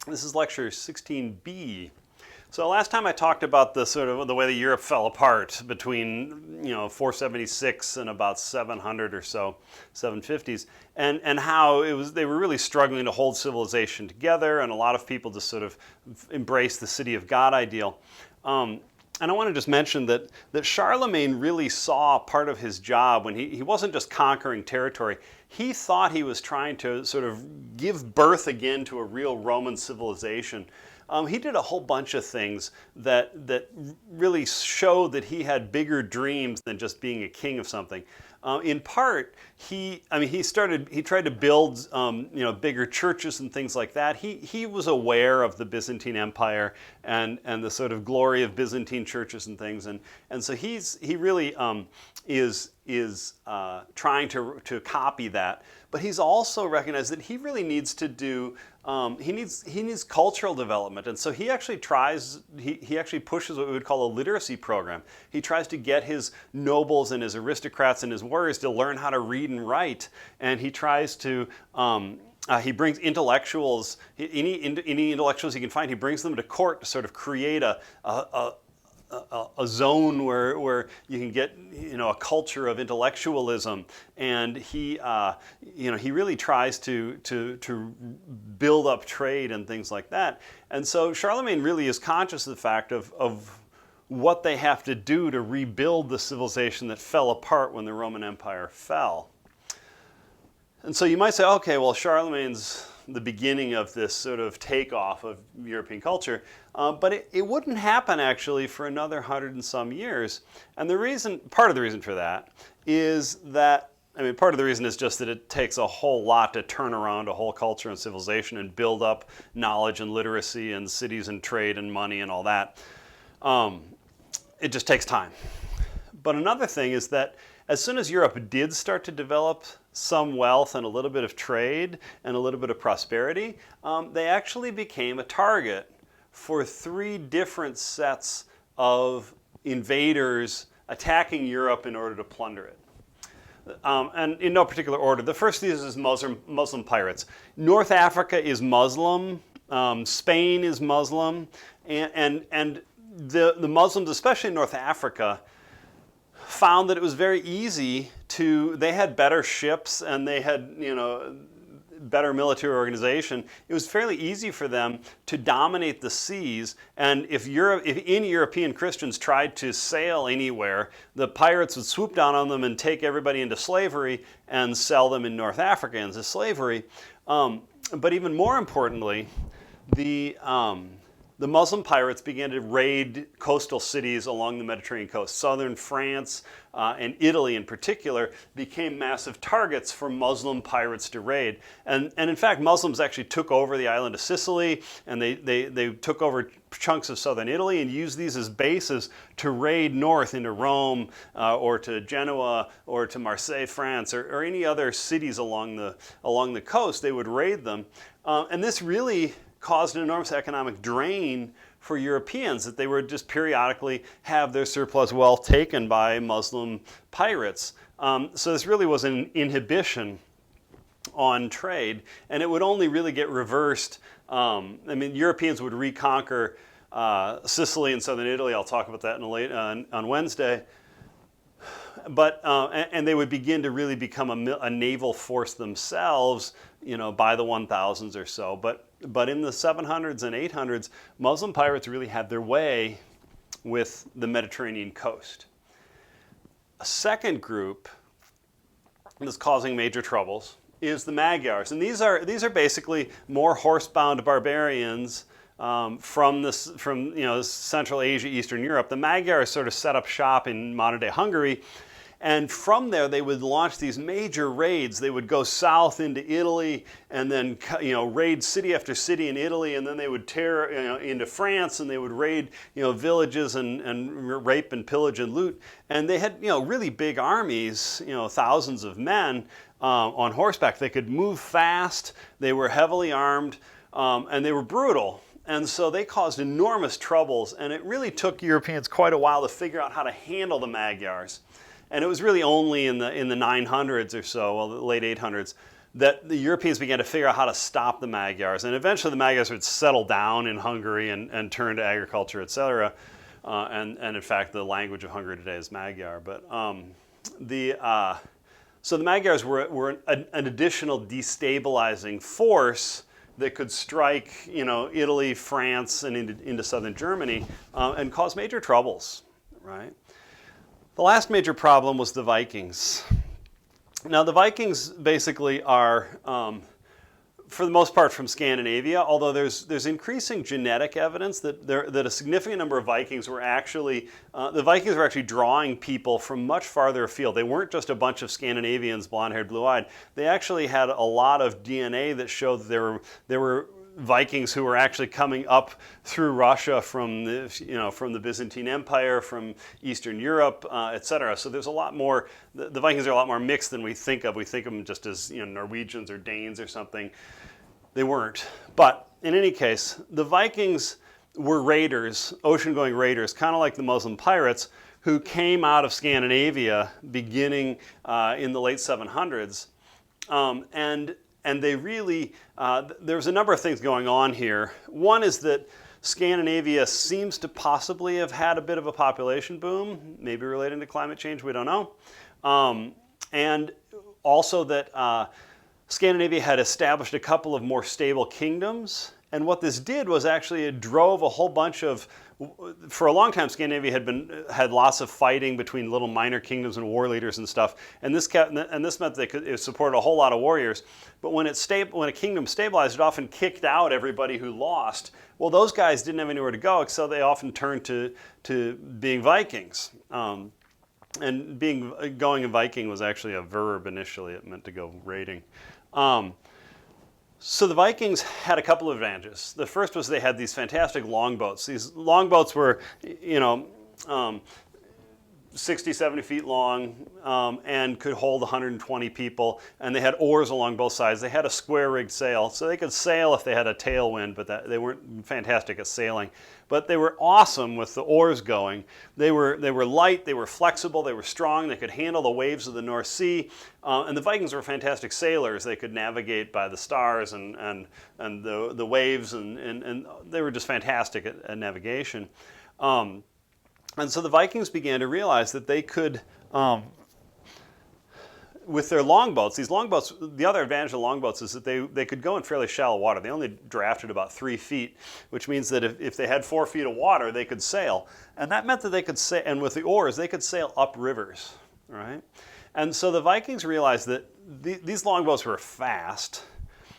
This is lecture 16b. So last time I talked about the sort of the way that Europe fell apart between 476 and about 700 or so, 750s, and how they were really struggling to hold civilization together, and a lot of people just sort of embraced the city of God ideal. And I want to just mention that Charlemagne really saw part of his job when he wasn't just conquering territory. He thought he was trying to sort of give birth again to a real Roman civilization. He did a whole bunch of things that really showed that he had bigger dreams than just being a king of something. In part, he tried to build bigger churches and things like that. He was aware of the Byzantine Empire and the sort of glory of Byzantine churches and things, and so he really is trying to copy that. But he's also recognized that he really needs to do he needs cultural development, and so he actually pushes what we would call a literacy program. He tries to get his nobles and his aristocrats and his warriors to learn how to read and write, and he tries to he brings intellectuals, any intellectuals he can find. He brings them to court to sort of create a zone where you can get a culture of intellectualism, and he really tries to build up trade and things like that. And so Charlemagne really is conscious of the fact of what they have to do to rebuild the civilization that fell apart when the Roman Empire fell. And so you might say, okay, well, Charlemagne's the beginning of this sort of takeoff of European culture, but it wouldn't happen actually for another 100 and some years. And part of the reason for that is that, part of the reason is just that it takes a whole lot to turn around a whole culture and civilization and build up knowledge and literacy and cities and trade and money and all that. It just takes time. But another thing is that as soon as Europe did start to develop some wealth and a little bit of trade and a little bit of prosperity, they actually became a target for 3 different sets of invaders attacking Europe in order to plunder it. And in no particular order. The first of these is Muslim pirates. North Africa is Muslim, Spain is Muslim, and the Muslims, especially in North Africa, found that it was very easy they had better ships and they had, better military organization. It was fairly easy for them to dominate the seas, and if any European Christians tried to sail anywhere, the pirates would swoop down on them and take everybody into slavery and sell them in North Africa into slavery. But even more importantly, the Muslim pirates began to raid coastal cities along the Mediterranean coast. Southern France and Italy in particular became massive targets for Muslim pirates to raid. And in fact, Muslims actually took over the island of Sicily, and they took over chunks of southern Italy and used these as bases to raid north into Rome or to Genoa or to Marseille, France, or any other cities along the coast. They would raid them. And this really caused an enormous economic drain for Europeans, that they would just periodically have their surplus wealth taken by Muslim pirates. So this really was an inhibition on trade, and it would only really get reversed. Europeans would reconquer Sicily and southern Italy. I'll talk about that on Wednesday. But and they would begin to really become a naval force themselves, by the 1000s or so. But in the 700s and 800s, Muslim pirates really had their way with the Mediterranean coast. A second group that's causing major troubles is the Magyars, and these are basically more horsebound barbarians from Central Asia, Eastern Europe. The Magyars sort of set up shop in modern-day Hungary. And from there, they would launch these major raids. They would go south into Italy and then, raid city after city in Italy, and then they would tear, into France, and they would raid, villages and rape and pillage and loot. And they had, really big armies, thousands of men on horseback. They could move fast. They were heavily armed, and they were brutal. And so they caused enormous troubles, and it really took Europeans quite a while to figure out how to handle the Magyars. And it was really only in the 900s or so, well, the late 800s, that the Europeans began to figure out how to stop the Magyars. And eventually the Magyars would settle down in Hungary and turn to agriculture, etc. And in fact, the language of Hungary today is Magyar. But so the Magyars were an additional destabilizing force that could strike, Italy, France, and into southern Germany, and cause major troubles, right? The last major problem was the Vikings. Now, the Vikings basically are, for the most part, from Scandinavia, although there's increasing genetic evidence that a significant number of Vikings were actually, the Vikings were actually drawing people from much farther afield. They weren't just a bunch of Scandinavians, blonde-haired, blue-eyed. They actually had a lot of DNA that showed that there were Vikings who were actually coming up through Russia from the Byzantine Empire, from Eastern Europe, etc. So there's a lot more. The Vikings are a lot more mixed than we think of. We think of them just as Norwegians or Danes or something. They weren't. But in any case, the Vikings were raiders, ocean-going raiders, kind of like the Muslim pirates, who came out of Scandinavia beginning in the late 700s, and they really, there's a number of things going on here. One is that Scandinavia seems to possibly have had a bit of a population boom, maybe related to climate change, we don't know. And also that Scandinavia had established a couple of more stable kingdoms. And what this did was actually it drove a whole bunch of, for a long time Scandinavia had lots of fighting between little minor kingdoms and war leaders and stuff, and this meant that it supported a whole lot of warriors. But when a kingdom stabilized, it often kicked out everybody who lost. Well, those guys didn't have anywhere to go, so they often turned to being Vikings. And going a Viking was actually a verb initially. It meant to go raiding. So the Vikings had a couple of advantages. The first was they had these fantastic longboats. These longboats were, 60, 70 feet long, and could hold 120 people. And they had oars along both sides. They had a square-rigged sail, so they could sail if they had a tailwind, but they weren't fantastic at sailing. But they were awesome with the oars going. They were light, they were flexible, they were strong, they could handle the waves of the North Sea. And the Vikings were fantastic sailors. They could navigate by the stars and the waves, and they were just fantastic at navigation. And so the Vikings began to realize that they could, with their longboats, the other advantage of longboats is that they could go in fairly shallow water. They only drafted about 3 feet, which means that if they had 4 feet of water, they could sail. And that meant that they could sail, and with the oars, they could sail up rivers, right? And so the Vikings realized that these longboats were fast.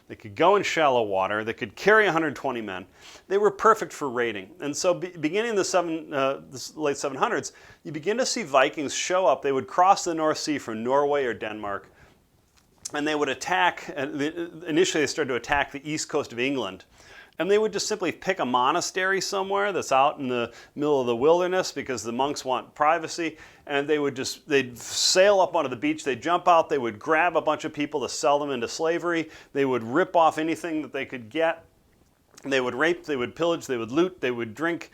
They could go in shallow water. They could carry 120 men. They were perfect for raiding. And so beginning in the late 700s, you begin to see Vikings show up. They would cross the North Sea from Norway or Denmark, and they would attack. Initially, they started to attack the east coast of England. And they would just simply pick a monastery somewhere that's out in the middle of the wilderness because the monks want privacy. And they'd sail up onto the beach, they'd jump out, they would grab a bunch of people to sell them into slavery. They would rip off anything that they could get. They would rape, they would pillage, they would loot, they would drink.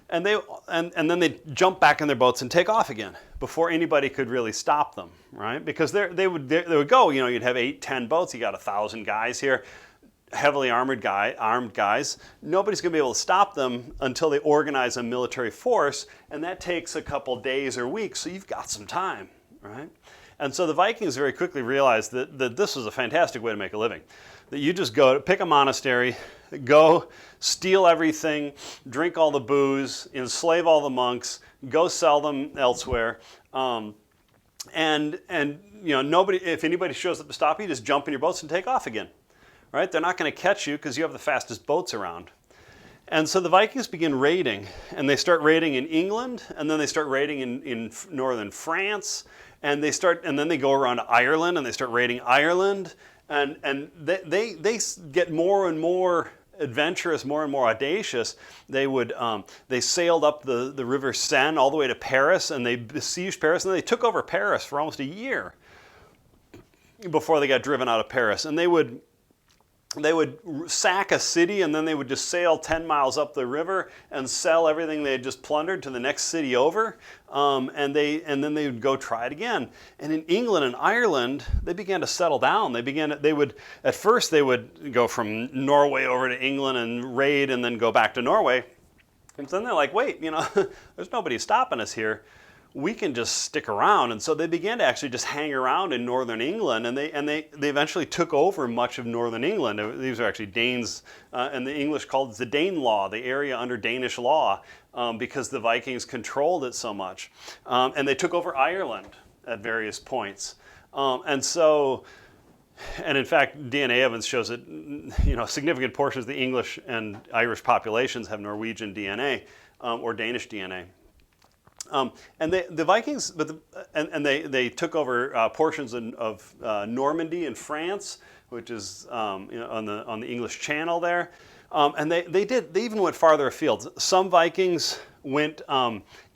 And then they'd jump back in their boats and take off again before anybody could really stop them, right? Because they would go, you'd have 8, 10 boats, you got 1,000 guys here. Heavily armed guys. Nobody's going to be able to stop them until they organize a military force, and that takes a couple days or weeks, so you've got some time, right? And so the Vikings very quickly realized that this was a fantastic way to make a living. That you just go, pick a monastery, go steal everything, drink all the booze, enslave all the monks, go sell them elsewhere, and nobody, if anybody shows up to stop you, just jump in your boats and take off again. Right? They're not going to catch you because you have the fastest boats around. And so the Vikings begin raiding, and they start raiding in England, and then they start raiding in northern France, and then they go around to Ireland, and they start raiding Ireland, and they get more and more adventurous, more and more audacious. They sailed up the River Seine all the way to Paris, and they besieged Paris, and they took over Paris for almost a year before they got driven out of Paris. And they would they would sack a city, and then they would just sail 10 miles up the river and sell everything they had just plundered to the next city over, and then they would go try it again. And in England and Ireland, they began to settle down. At first they would go from Norway over to England and raid, and then go back to Norway. And then they're like, wait, there's nobody stopping us here. We can just stick around. And so they began to actually just hang around in northern England, and they eventually took over much of northern England. These are actually Danes, and the English called it the Danelaw, the area under Danish law, because the Vikings controlled it so much. And they took over Ireland at various points. And in fact, DNA evidence shows that significant portions of the English and Irish populations have Norwegian DNA or Danish DNA. And the Vikings, they took over portions of Normandy in France, which is on the English Channel there, and they even went farther afield. Some Vikings went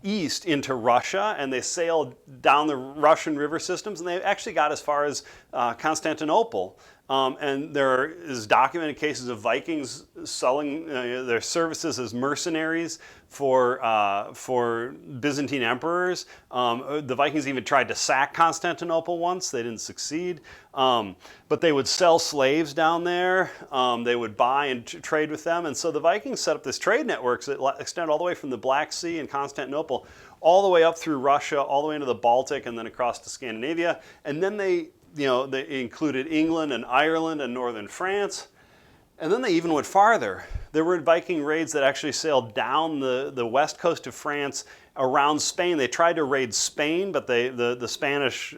east into Russia, and they sailed down the Russian river systems, and they actually got as far as Constantinople. And there is documented cases of Vikings selling their services as mercenaries for Byzantine emperors. The Vikings even tried to sack Constantinople once. They didn't succeed. But they would sell slaves down there. They would buy and trade with them. And so the Vikings set up this trade networks that extend all the way from the Black Sea and Constantinople all the way up through Russia, all the way into the Baltic, and then across to Scandinavia. And then they included England and Ireland and northern France. And then they even went farther. There were Viking raids that actually sailed down the west coast of France around Spain. They tried to raid Spain, but the Spanish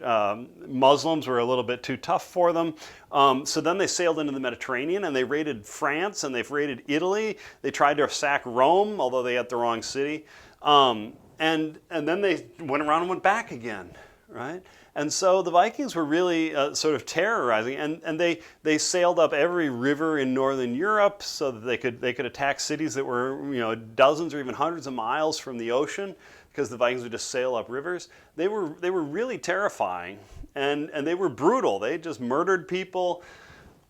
Muslims were a little bit too tough for them. So then they sailed into the Mediterranean, and they raided France, and they've raided Italy. They tried to sack Rome, although they had the wrong city. And then they went around and went back again, right? And so the Vikings were really sort of terrorizing, and they sailed up every river in northern Europe so that they could attack cities that were dozens or even hundreds of miles from the ocean, because the Vikings would just sail up rivers. They were really terrifying, and they were brutal. They just murdered people,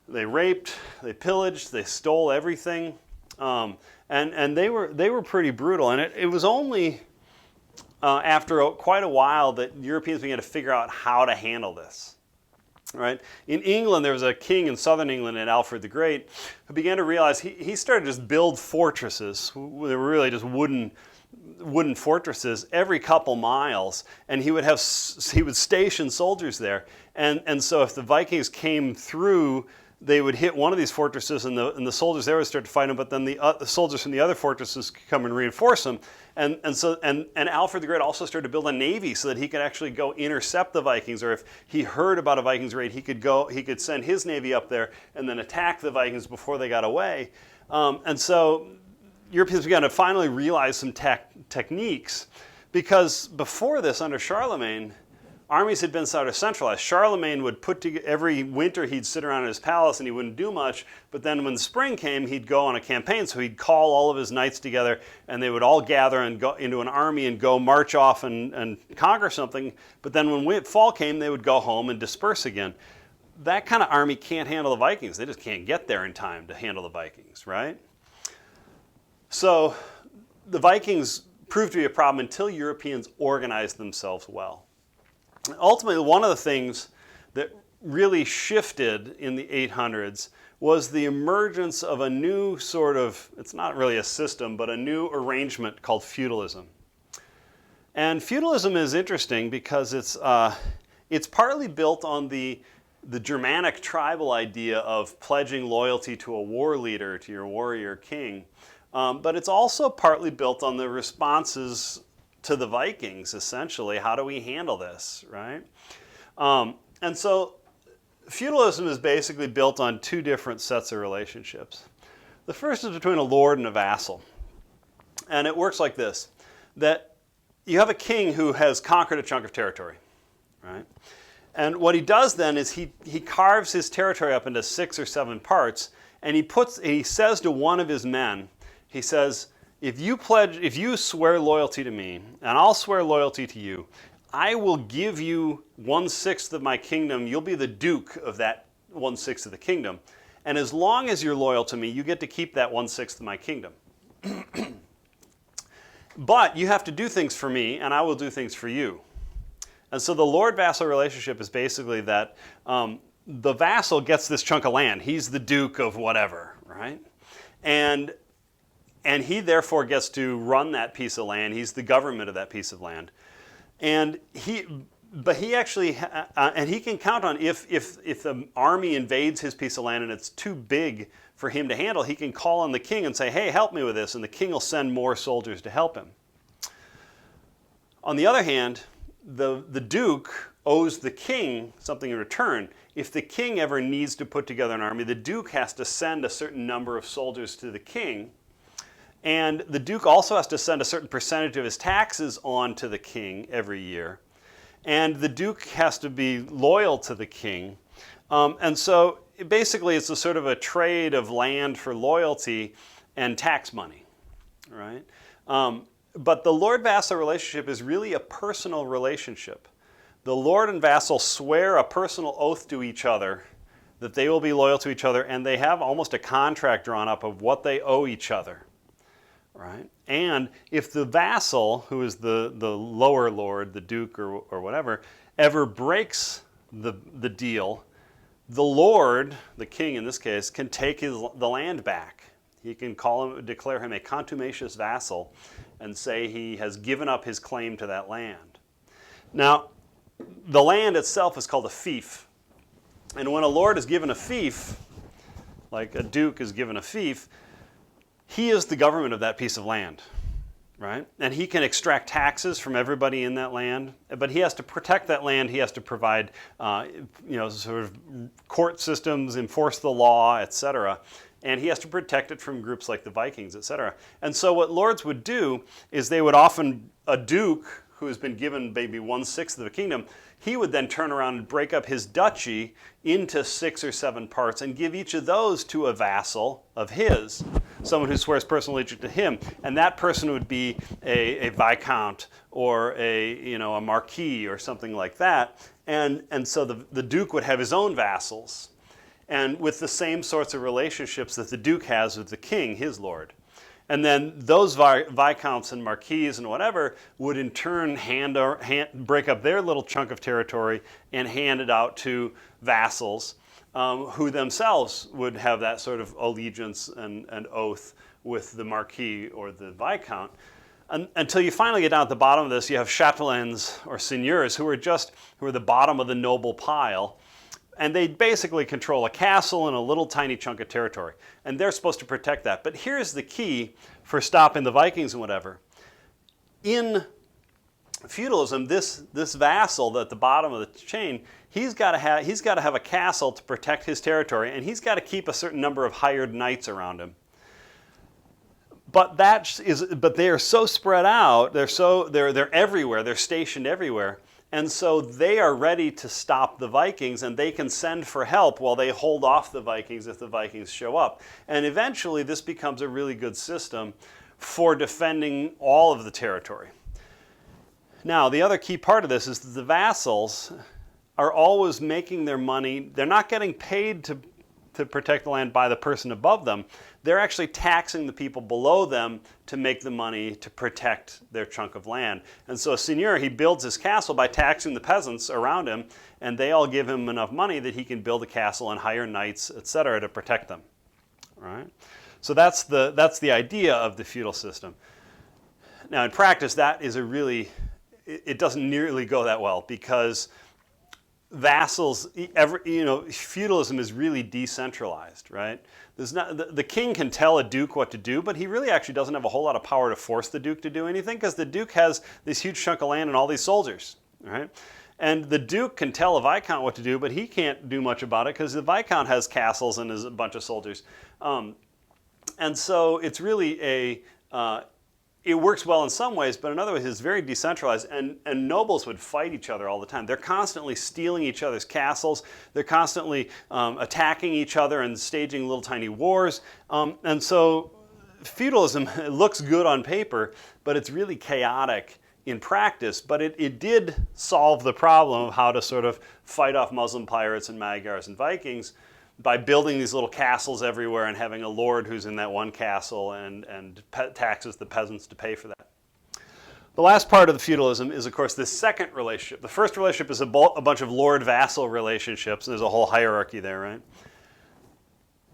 they raped, they pillaged, they stole everything, and they were pretty brutal. And it was only after quite a while that Europeans began to figure out how to handle this. Right? In England, there was a king in southern England named Alfred the Great who began to realize he started to just build fortresses. They were really just wooden fortresses every couple miles, and he would station soldiers there. And so if the Vikings came through, they would hit one of these fortresses, and the soldiers there would start to fight them. But then the soldiers from the other fortresses could come and reinforce them. And Alfred the Great also started to build a navy so that he could actually go intercept the Vikings. Or if he heard about a Vikings raid, he could send his navy up there and then attack the Vikings before they got away. And so Europeans began to finally realize some techniques, because before this, under Charlemagne, armies had been sort of centralized. Charlemagne would put together, every winter he'd sit around in his palace and he wouldn't do much, but then when spring came, he'd go on a campaign. So he'd call all of his knights together, and they would all gather and go into an army and go march off and conquer something. But then when fall came, they would go home and disperse again. That kind of army can't handle the Vikings. They just can't get there in time to handle the Vikings, right? So the Vikings proved to be a problem until Europeans organized themselves well. Ultimately, one of the things that really shifted in the 800s was the emergence of a new sort of, it's not really a system, but a new arrangement called feudalism. And feudalism is interesting because it's partly built on the Germanic tribal idea of pledging loyalty to a war leader, to your warrior king. But it's also partly built on the responses to the Vikings, essentially. How do we handle this, right? And so feudalism is basically built on two different sets of relationships. The first is between a lord and a vassal. And it works like this, that you have a king who has conquered a chunk of territory, right? And what he does then is he carves his territory up into 6 or 7 parts, and he says to one of his men, he says, if you swear loyalty to me, and I'll swear loyalty to you, I will give you 1/6 of my kingdom. You'll be the duke of that 1/6 of the kingdom. And as long as you're loyal to me, you get to keep that 1/6 of my kingdom. But you have to do things for me, and I will do things for you. And so the lord-vassal relationship is basically that the vassal gets this chunk of land. He's the duke of whatever, right? And he therefore gets to run that piece of land. He's the government of that piece of land. And he can count on if the army invades his piece of land and it's too big for him to handle, he can call on the king and say, hey, help me with this, and the king will send more soldiers to help him. On the other hand, the duke owes the king something in return. If the king ever needs to put together an army, the duke has to send a certain number of soldiers to the king, and the duke also has to send a certain percentage of his taxes on to the king every year. And the duke has to be loyal to the king. And so basically it's a sort of a trade of land for loyalty and tax money, right? But the lord-vassal relationship is really a personal relationship. The lord and vassal swear a personal oath to each other that they will be loyal to each other, and they have almost a contract drawn up of what they owe each other, right? And if the vassal, who is the lower lord, the duke or whatever, ever breaks the deal, the lord, the king in this case, can take the land back. He can declare him a contumacious vassal and say he has given up his claim to that land. Now, the land itself is called a fief. And when a lord is given a fief, like a duke is given a fief, he is the government of that piece of land, right? And he can extract taxes from everybody in that land, but he has to protect that land. He has to provide, sort of court systems, enforce the law, etc. And he has to protect it from groups like the Vikings, etc. And so what lords would do is they would often, a duke who has been given maybe 1/6 of the kingdom, he would then turn around and break up his duchy into 6 or 7 parts and give each of those to a vassal of his, someone who swears personal allegiance to him. And that person would be a viscount or a marquis or something like that. And so the duke would have his own vassals, and with the same sorts of relationships that the duke has with the king, his lord. And then those viscounts and marquis and whatever would in turn break up their little chunk of territory and hand it out to vassals who themselves would have that sort of allegiance and oath with the marquis or the viscount. Until you finally get down at the bottom of this, you have chatelains or seigneurs who are the bottom of the noble pile. And they basically control a castle and a little tiny chunk of territory. And they're supposed to protect that. But here's the key for stopping the Vikings and whatever. In feudalism, this vassal at the bottom of the chain, he's got to have a castle to protect his territory, and he's got to keep a certain number of hired knights around him. But they are so spread out, they're everywhere, they're stationed everywhere. And so they are ready to stop the Vikings, and they can send for help while they hold off the Vikings if the Vikings show up. And eventually this becomes a really good system for defending all of the territory. Now, the other key part of this is that the vassals are always making their money. They're not getting paid to protect the land by the person above them. They're actually taxing the people below them to make the money to protect their chunk of land. And so a seigneur, he builds his castle by taxing the peasants around him, and they all give him enough money that he can build a castle and hire knights, etc., to protect them. All right? So that's the idea of the feudal system. Now, in practice, that is it doesn't nearly go that well, because vassals, feudalism is really decentralized, right? The king can tell a duke what to do, but he really actually doesn't have a whole lot of power to force the duke to do anything, because the duke has this huge chunk of land and all these soldiers, right? And the duke can tell a viscount what to do, but he can't do much about it because the viscount has castles and is a bunch of soldiers. And so it's really it works well in some ways, but in other ways it's very decentralized, and nobles would fight each other all the time. They're constantly stealing each other's castles. They're constantly attacking each other and staging little tiny wars. And so feudalism looks good on paper, but it's really chaotic in practice. But it did solve the problem of how to sort of fight off Muslim pirates and Magyars and Vikings by building these little castles everywhere and having a lord who's in that one castle and taxes the peasants to pay for that. The last part of the feudalism is, of course, this second relationship. The first relationship is a bunch of lord-vassal relationships. There's a whole hierarchy there, right?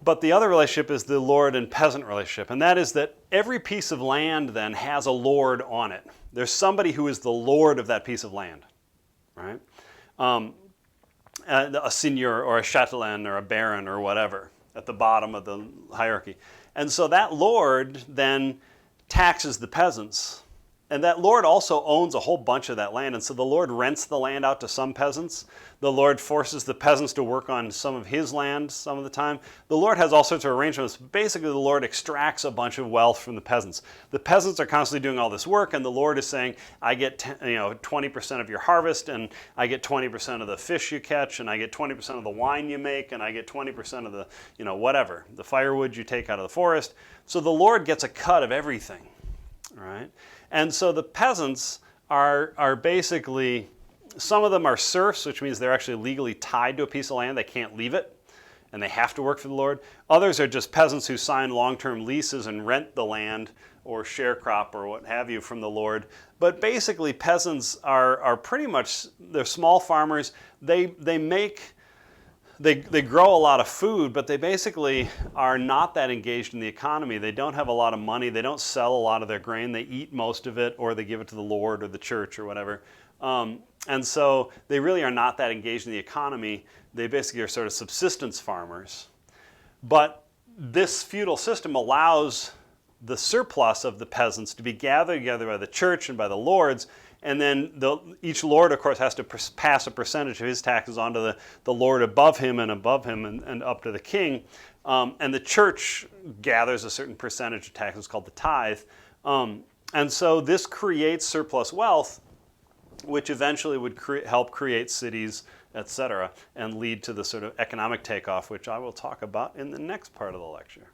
But the other relationship is the lord and peasant relationship, and that is that every piece of land then has a lord on it. There's somebody who is the lord of that piece of land, right? A seigneur or a châtelain or a baron or whatever at the bottom of the hierarchy. And so that lord then taxes the peasants. And that lord also owns a whole bunch of that land. And so the lord rents the land out to some peasants. The lord forces the peasants to work on some of his land some of the time. The lord has all sorts of arrangements. Basically, the lord extracts a bunch of wealth from the peasants. The peasants are constantly doing all this work, and the lord is saying, I get 20% of your harvest, and I get 20% of the fish you catch, and I get 20% of the wine you make, and I get 20% of the, whatever, the firewood you take out of the forest. So the lord gets a cut of everything, right? And so the peasants are basically, some of them are serfs, which means they're actually legally tied to a piece of land. They can't leave it, and they have to work for the lord. Others are just peasants who sign long-term leases and rent the land or sharecrop or what have you from the lord. But basically, peasants are pretty much, they're small farmers. They grow a lot of food, but they basically are not that engaged in the economy. They don't have a lot of money. They don't sell a lot of their grain. They eat most of it, or they give it to the Lord or the church or whatever. And so they really are not that engaged in the economy. They basically are sort of subsistence farmers. But this feudal system allows the surplus of the peasants to be gathered together by the church and by the lords. And then each lord, of course, has to pass a percentage of his taxes on to the lord above him and up to the king. And the church gathers a certain percentage of taxes called the tithe. And so this creates surplus wealth, which eventually would help create cities, etc., and lead to the sort of economic takeoff, which I will talk about in the next part of the lecture.